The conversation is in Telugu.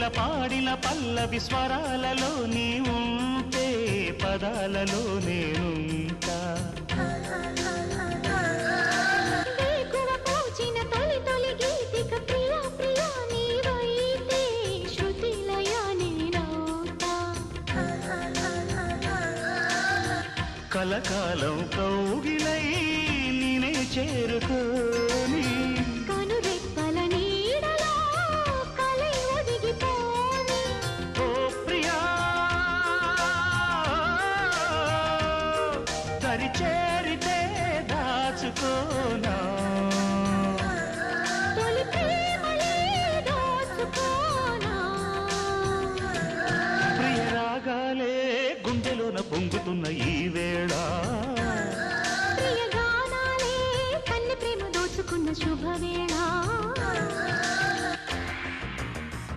పాడిన పల్లవి స్వరాలలో నీ ఉంటే పదాలలో నేనుంటా కలకాలం కౌగిలై నేనే చేరుకోని కనురెప్పల నీడలో కలై ఒదిగిపోని ఓ ప్రియా దరి చేరితే దాచుకోనా తొలి ప్రేమలే దోచుకోనా ప్రియ రాగాలే గుండెలోన పొంగుతున్న